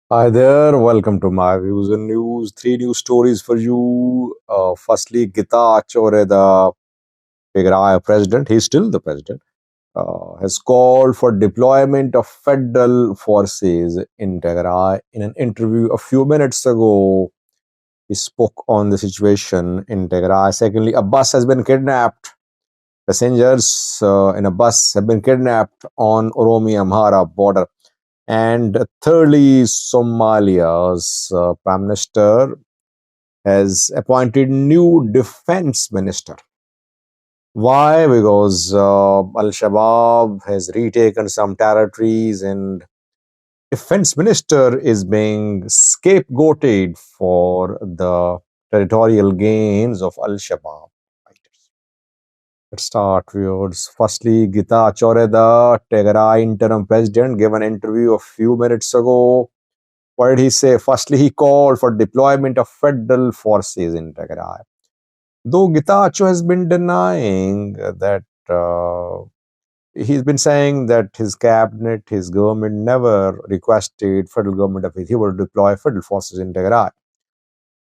Hi there, welcome to my views and news. Three news stories for you. Firstly, Getachew Reda, Tigray president, he's still the president, has called for deployment of federal forces in Tigray. In an interview a few minutes ago, he spoke on the situation in Tigray. Secondly, a bus has been kidnapped. Passengers in a bus have been kidnapped on Oromia Amhara border. And thirdly, Somalia's prime minister has appointed new defense minister. Why? Because Al Shabaab has retaken some territories, and defense minister is being scapegoated for the territorial gains of Al Shabaab fighters. Let's start, viewers. Firstly, Getachew Reda, Tigray interim president, gave an interview a few minutes ago. What did he say? Firstly, he called for deployment of federal forces in Tigray. Though Getachew has been denying that, he's been saying that his cabinet, his government never requested federal government of Ethiopia to deploy federal forces in Tigray.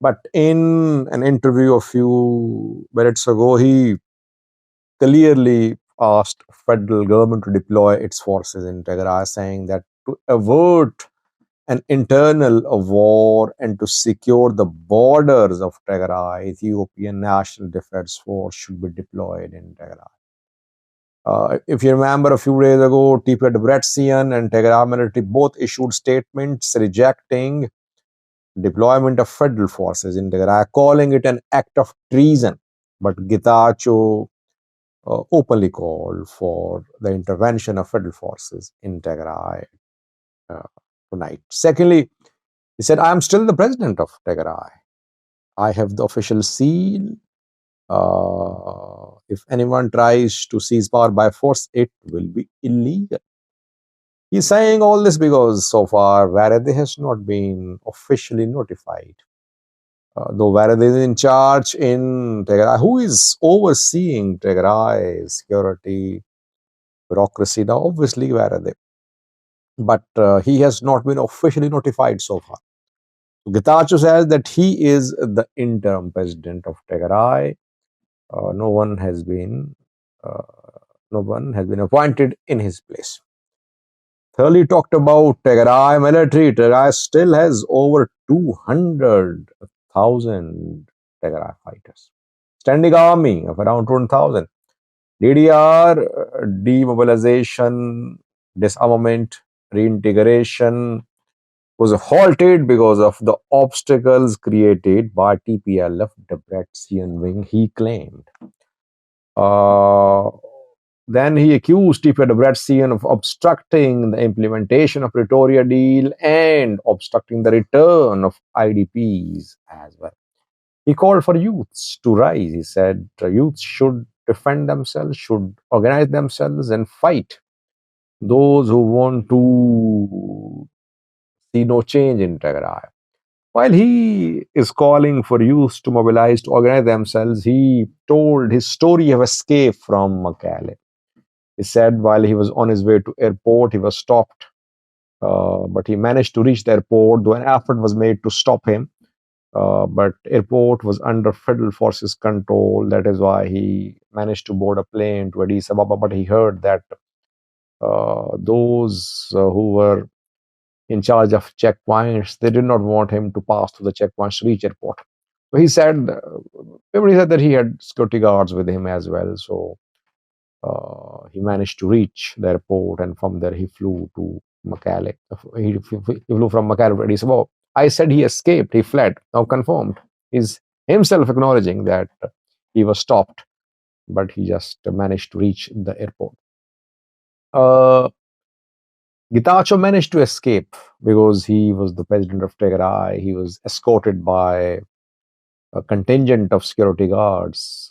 But in an interview a few minutes ago, he clearly asked federal government to deploy its forces in Tigray, saying that to avert an internal war and to secure the borders of Tigray, Ethiopian National Defense Force should be deployed in Tigray. If you remember, a few days ago, TP Debrecen and Tigray military both issued statements rejecting deployment of federal forces in Tigray, calling it an act of treason. But Getachew openly called for the intervention of federal forces in Tigray uh, tonight. Secondly, he said, I am still the president of Tigray. I have the official seal. If anyone tries to seize power by force, it will be illegal. He's saying all this because so far Varade has not been officially notified. Though Varade is in charge in Tigray, who is overseeing Tigray security bureaucracy now? Obviously Varade. But he has not been officially notified so far. Getachew says that he is the interim president of Tigray. No one has been appointed in his place. Thirdly, talked about Tigray military. Tigray still has over 200,000 Tigray fighters. Standing army of around 20,000. DDR, demobilization, disarmament, reintegration was halted because of the obstacles created by TPLF Debrecen wing, he claimed. Uh, then he accused TPLF Debrecen of obstructing the implementation of Pretoria deal and obstructing the return of IDPs as well. He called for youths to rise. He said youths should defend themselves, should organize themselves and fight. Those who want to see no change in Tigray. While he is calling for youth to mobilize, to organize themselves, he told his story of escape from Mekelle. He said while he was on his way to airport, he was stopped, but he managed to reach the airport, though an effort was made to stop him. But airport was under federal forces control. That is why he managed to board a plane to Addis Ababa. But he heard that those who were in charge of checkpoints, they did not want him to pass through the checkpoints to reach airport. So he said, everybody said that he had security guards with him as well. So he managed to reach the airport, and from there he flew to Mekelle. He flew from Mekelle to Addis Ababa. I said he escaped, he fled. Now confirmed. He's himself acknowledging that he was stopped, but he just managed to reach the airport. Getachew managed to escape because he was the president of Tigray. He was escorted by a contingent of security guards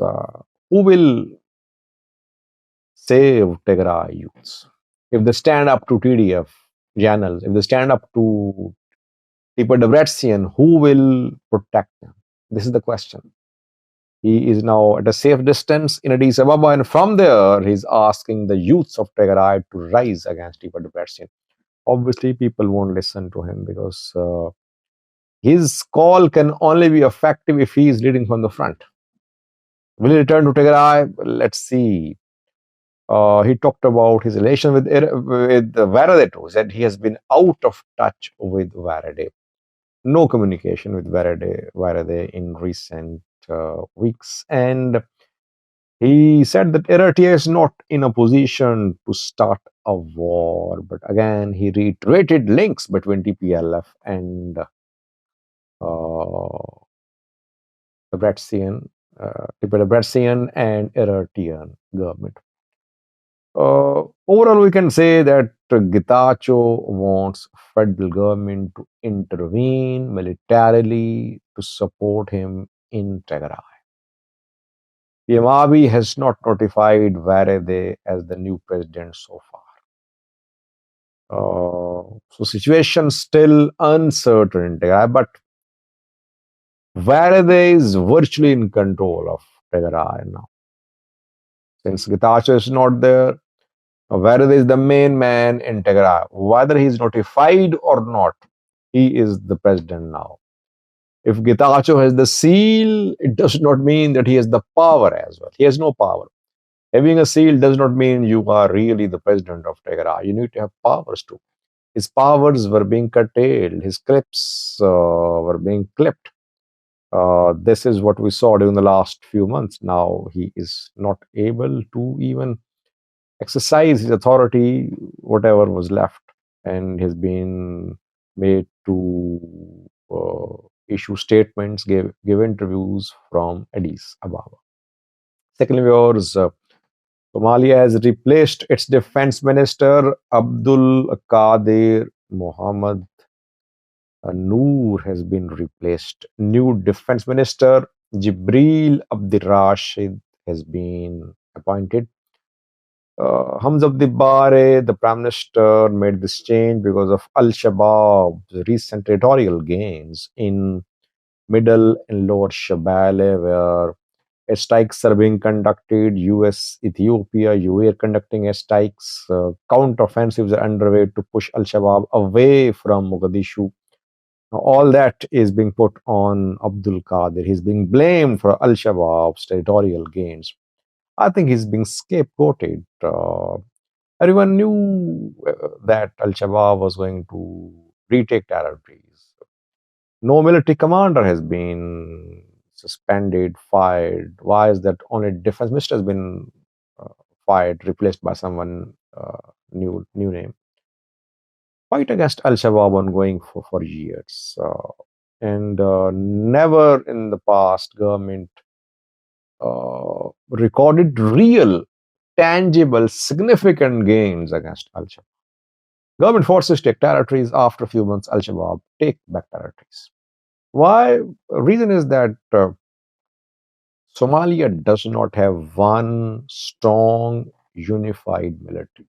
who will save Tigray youths. If they stand up to TDF channels, if they stand up to people Debrecen, who will protect them? This is the question. He is now at a safe distance in Addis Ababa, and from there, he's asking the youths of Tigray to rise against people Debrecen. Obviously, people won't listen to him because his call can only be effective if he is leading from the front. Will he return to Tigray? Let's see. He talked about his relation with Varade too. Said he has been out of touch with Varade. No communication with Varade in recent weeks, and he said that Eritrea is not in a position to start a war. But again, he reiterated links between TPLF and Debrecen, Debrecen and Eritrean government. Overall, we can say that Getachew wants federal government to intervene militarily to support him in Tigray. Yamabi has not notified Varede as the new president so far. So situation still uncertain in Tigray, but Varede is virtually in control of Tigray now. Since Getachew is not there, Varede is the main man in Tigray. Whether he is notified or not, he is the president now. If Getachew has the seal, it does not mean that he has the power as well. He has no power. Having a seal does not mean you are really the president of Tigray. You need to have powers too. His powers were being curtailed. His clips were being clipped. This is what we saw during the last few months. Now he is not able to even exercise his authority, whatever was left, and has been made to issue statements, give interviews from Addis Ababa. Secondly, viewers, Somalia has replaced its defense minister Abdul Qadir Mohammed. Noor has been replaced. New defense minister Jibril Abdirashid has been appointed. Hamza Bare, the prime minister, made this change because of Al Shabaab's recent territorial gains in middle and lower Shabelle, where airstrikes are being conducted. US, Ethiopia, UAE are conducting airstrikes. Counter-offensives are underway to push Al Shabaab away from Mogadishu. Now, all that is being put on Abdul Qadir. He's being blamed for Al Shabaab's territorial gains. I think he's being scapegoated. Everyone knew that Al Shabaab was going to retake territories. No military commander has been suspended, fired. Why is that only defense minister has been fired, replaced by someone new name? Fight against Al Shabaab ongoing for years. And never in the past government recorded real, tangible, significant gains against Al Shabaab. Government forces take territories. After a few months, Al Shabaab take back territories. Why? Reason is that Somalia does not have one strong, unified military.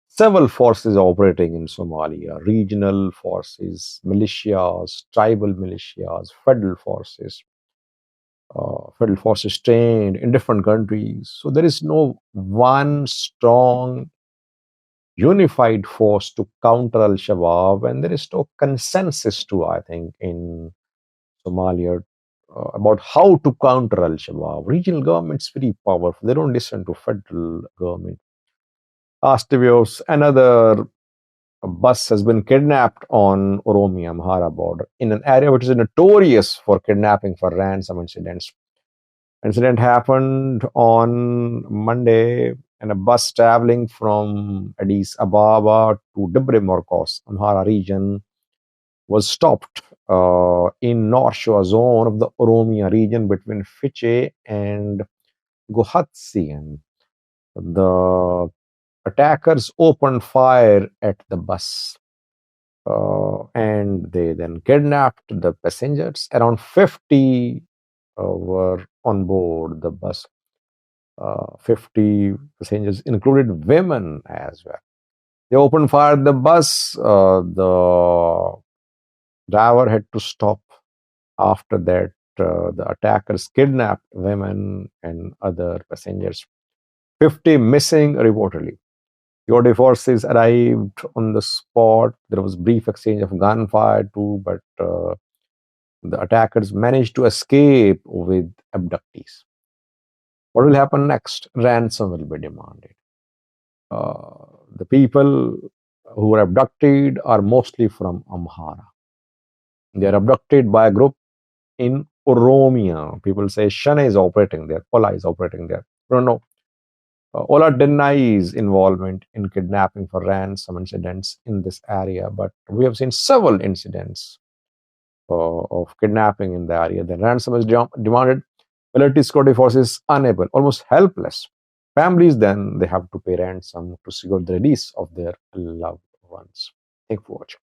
Several forces operating in Somalia: regional forces, militias, tribal militias, federal forces trained in different countries. So there is no one strong, unified force to counter Al Shabaab, and there is no consensus to, I think, in Somalia about how to counter Al Shabaab. Regional governments very powerful; they don't listen to federal government. Astivios, another bus has been kidnapped on Oromia, Amhara border, in an area which is notorious for kidnapping, for ransom incidents. Incident happened on Monday, and a bus traveling from Addis Ababa to Debre Morkos, Amhara region, was stopped in North Shore zone of the Oromia region between Fiche and Gohatsian. The attackers opened fire at the bus and they then kidnapped the passengers. Around 50 were on board the bus. 50 passengers included women as well. They opened fire at the bus. The driver had to stop. After that, the attackers kidnapped women and other passengers. 50 missing reportedly. Security forces arrived on the spot. There was brief exchange of gunfire too, but the attackers managed to escape with abductees. What will happen next? Ransom will be demanded. The people who were abducted are mostly from Amhara. They are abducted by a group in Oromia. People say Shana is operating there, Ola is operating there. I don't know. Ola denies involvement in kidnapping for ransom incidents in this area, but we have seen several incidents of kidnapping in the area. The ransom is demanded. Military security forces unable, almost helpless. Families then they have to pay ransom to secure the release of their loved ones. Thank you for watching.